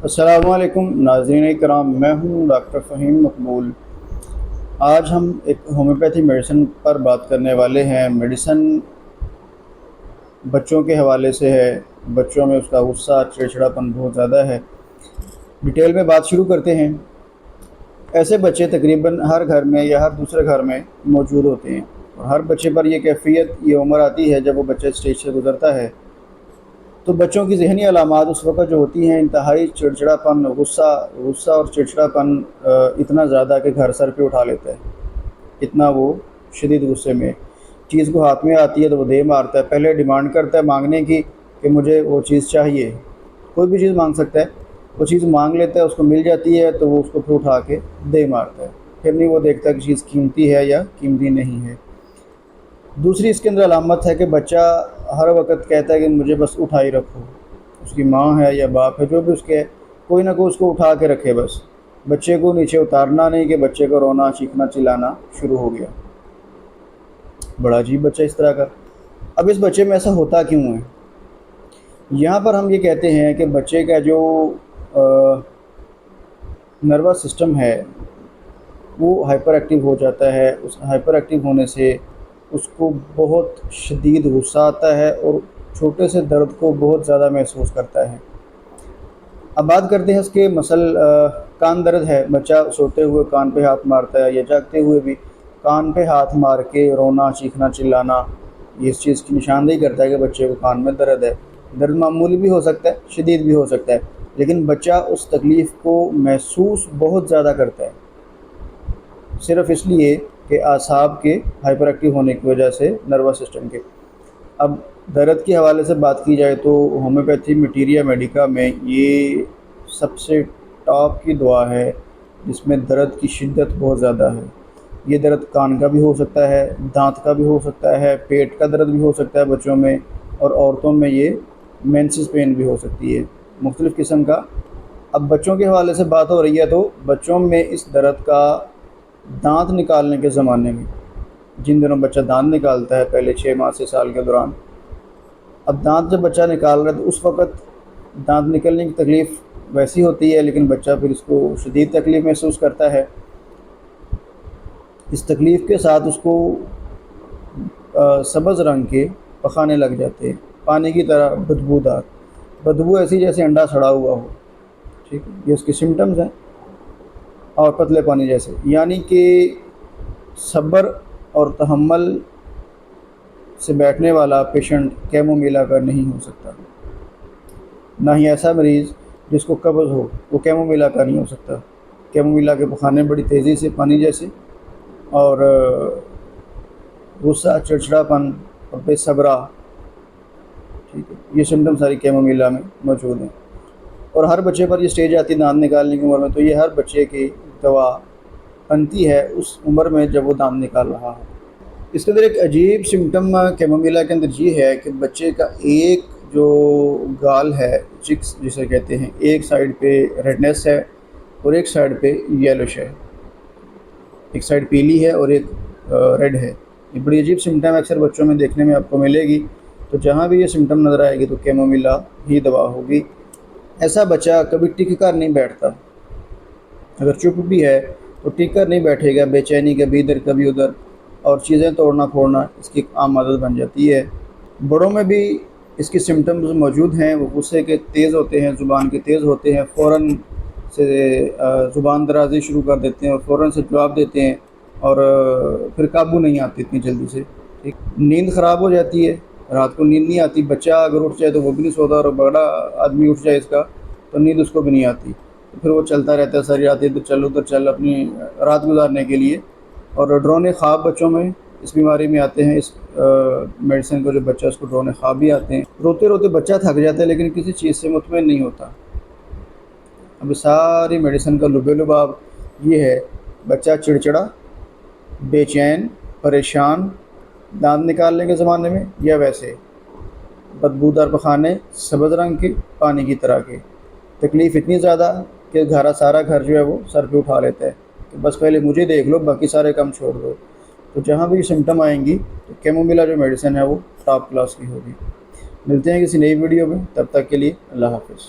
السلام علیکم ناظرین کرام، میں ہوں ڈاکٹر فہیم مقبول۔ آج ہم ایک ہومیوپیتھی میڈیسن پر بات کرنے والے ہیں۔ میڈیسن بچوں کے حوالے سے ہے۔ بچوں میں اس کا غصہ، چڑچڑاپن بہت زیادہ ہے۔ ڈیٹیل میں بات شروع کرتے ہیں۔ ایسے بچے تقریباً ہر گھر میں یا ہر دوسرے گھر میں موجود ہوتے ہیں، اور ہر بچے پر یہ کیفیت، یہ عمر آتی ہے جب وہ بچہ اسٹیج سے گزرتا ہے تو بچوں کی ذہنی علامات اس وقت جو ہوتی ہیں انتہائی چڑچڑاپن، غصہ اور چڑچڑاپن اتنا زیادہ کہ گھر سر پہ اٹھا لیتا ہے۔ اتنا وہ شدید غصے میں، چیز کو ہاتھ میں آتی ہے تو وہ دے مارتا ہے، پہلے ڈیمانڈ کرتا ہے مانگنے کی کہ مجھے وہ چیز چاہیے، کوئی بھی چیز مانگ سکتا ہے، وہ چیز مانگ لیتا ہے، اس کو مل جاتی ہے تو وہ اس کو پھر اٹھا کے دے مارتا ہے، پھر نہیں وہ دیکھتا کہ چیز قیمتی ہے یا قیمتی نہیں ہے۔ دوسری اس کے اندر علامت ہے کہ بچہ ہر وقت کہتا ہے کہ مجھے بس اٹھائی رکھو، اس کی ماں ہے یا باپ ہے جو بھی اس کے، کوئی نہ کوئی اس کو اٹھا کے رکھے، بس بچے کو نیچے اتارنا نہیں کہ بچے کو رونا، چیخنا، چلانا شروع ہو گیا۔ بڑا عجیب بچہ اس طرح کا۔ اب اس بچے میں ایسا ہوتا کیوں ہے؟ یہاں پر ہم یہ کہتے ہیں کہ بچے کا جو نروس سسٹم ہے وہ ہائپر ایکٹیو ہو جاتا ہے۔ اس ہائپر ایکٹیو ہونے سے اس کو بہت شدید غصہ آتا ہے اور چھوٹے سے درد کو بہت زیادہ محسوس کرتا ہے۔ اب بات کرتے ہیں اس کے کان درد ہے، بچہ سوتے ہوئے کان پہ ہاتھ مارتا ہے یا جاگتے ہوئے بھی کان پہ ہاتھ مار کے رونا، چیخنا، چلانا، یہ اس چیز کی نشاندہی کرتا ہے کہ بچے کو کان میں درد ہے۔ درد معمولی بھی ہو سکتا ہے، شدید بھی ہو سکتا ہے، لیکن بچہ اس تکلیف کو محسوس بہت زیادہ کرتا ہے، صرف اس لیے کہ اعصاب کے ہائپر ایکٹیو ہونے کی وجہ سے، نروس سسٹم کے۔ اب درد کے حوالے سے بات کی جائے تو ہومیوپیتھی میٹیریا میڈیکا میں یہ سب سے ٹاپ کی دوا ہے جس میں درد کی شدت بہت زیادہ ہے۔ یہ درد کان کا بھی ہو سکتا ہے، دانت کا بھی ہو سکتا ہے، پیٹ کا درد بھی ہو سکتا ہے بچوں میں، اور عورتوں میں یہ مینسس پین بھی ہو سکتی ہے، مختلف قسم کا۔ اب بچوں کے حوالے سے بات ہو رہی ہے تو بچوں میں اس درد کا دانت نکالنے کے زمانے میں، جن دنوں بچہ دانت نکالتا ہے پہلے 6 ماہ سے سال کے دوران، اب دانت جب بچہ نکال رہا ہے تو اس وقت دانت نکلنے کی تکلیف ویسی ہوتی ہے، لیکن بچہ پھر اس کو شدید تکلیف محسوس کرتا ہے۔ اس تکلیف کے ساتھ اس کو سبز رنگ کے پخانے لگ جاتے ہیں، پانی کی طرح بدبودار، بدبو ایسی جیسے انڈا سڑا ہوا ہو، ٹھیک ہے، یہ اس کے سمٹمز ہیں، اور پتلے پانی جیسے، یعنی کہ صبر اور تحمل سے بیٹھنے والا پیشنٹ کیمومیلا کا نہیں ہو سکتا، نہ ہی ایسا مریض جس کو قبض ہو وہ کیمومیلا کا نہیں ہو سکتا۔ کیمومیلا کے پخانے بڑی تیزی سے، پانی جیسے، اور غصہ، چڑچڑاپن اور بے صبرا، ٹھیک ہے، یہ سمٹم ساری کیمومیلا میں موجود ہیں۔ اور ہر بچے پر یہ سٹیج آتی ہے دانت نکالنے کی عمر میں، تو یہ ہر بچے کی دوا بنتی ہے اس عمر میں جب وہ دانت نکال رہا ہے۔ اس کے اندر ایک عجیب سمٹم کیمومیلا کے اندر یہ ہے کہ بچے کا ایک جو گال ہے، چکس جسے کہتے ہیں، ایک سائڈ پہ ریڈنیس ہے اور ایک سائڈ پہ یلوش ہے، ایک سائڈ پیلی ہے اور ایک ریڈ ہے۔ یہ بڑی عجیب سمٹم ہے، اکثر بچوں میں دیکھنے میں آپ کو ملے گی، تو جہاں بھی یہ سمٹم نظر آئے گی تو کیمومیلا ہی دوا ہوگی۔ ایسا بچہ کبھی ٹک کر نہیں بیٹھتا، اگر چپ بھی ہے تو ٹک کر نہیں بیٹھے گا، بے چینی کبھی ادھر کبھی ادھر، اور چیزیں توڑنا پھوڑنا اس کی عام عادت بن جاتی ہے۔ بڑوں میں بھی اس کی سمٹمز موجود ہیں، وہ غصے کے تیز ہوتے ہیں، زبان کے تیز ہوتے ہیں، فوراً سے زبان درازی شروع کر دیتے ہیں اور فوراً سے جواب دیتے ہیں، اور پھر قابو نہیں آتی اتنی جلدی سے، ٹھیک۔ نیند خراب ہو جاتی ہے، رات کو نیند نہیں آتی، بچہ اگر اٹھ جائے تو وہ بھی نہیں سوتا، اور بڑا آدمی اٹھ جائے اس کا تو نیند اس کو بھی نہیں آتی، پھر وہ چلتا رہتا ہے ساری رات، ادھر چل ادھر چل، اپنی رات گزارنے کے لیے۔ اور ڈرونے خواب بچوں میں اس بیماری میں آتے ہیں، اس میڈیسن کو جو بچہ اس کو ڈرونے خواب بھی آتے ہیں۔ روتے روتے بچہ تھک جاتا ہے لیکن کسی چیز سے مطمئن نہیں ہوتا۔ اب ساری میڈیسن کا لبے لباب یہ ہے، بچہ چڑچڑا، بے چین، پریشان، دانت نکالنے کے زمانے میں یا ویسے، بدبودار پخانے، سبز رنگ کے، پانی کی طرح کے، تکلیف اتنی زیادہ کہ سارا گھر جو ہے وہ سر پہ اٹھا لیتا ہے کہ بس پہلے مجھے دیکھ لو، باقی سارے کام چھوڑ دو۔ تو جہاں بھی سمٹم آئیں گی تو کیمومیلا جو میڈیسن ہے وہ ٹاپ کلاس کی ہوگی۔ ملتے ہیں کسی نئی ویڈیو میں، تب تک کے لیے اللہ حافظ۔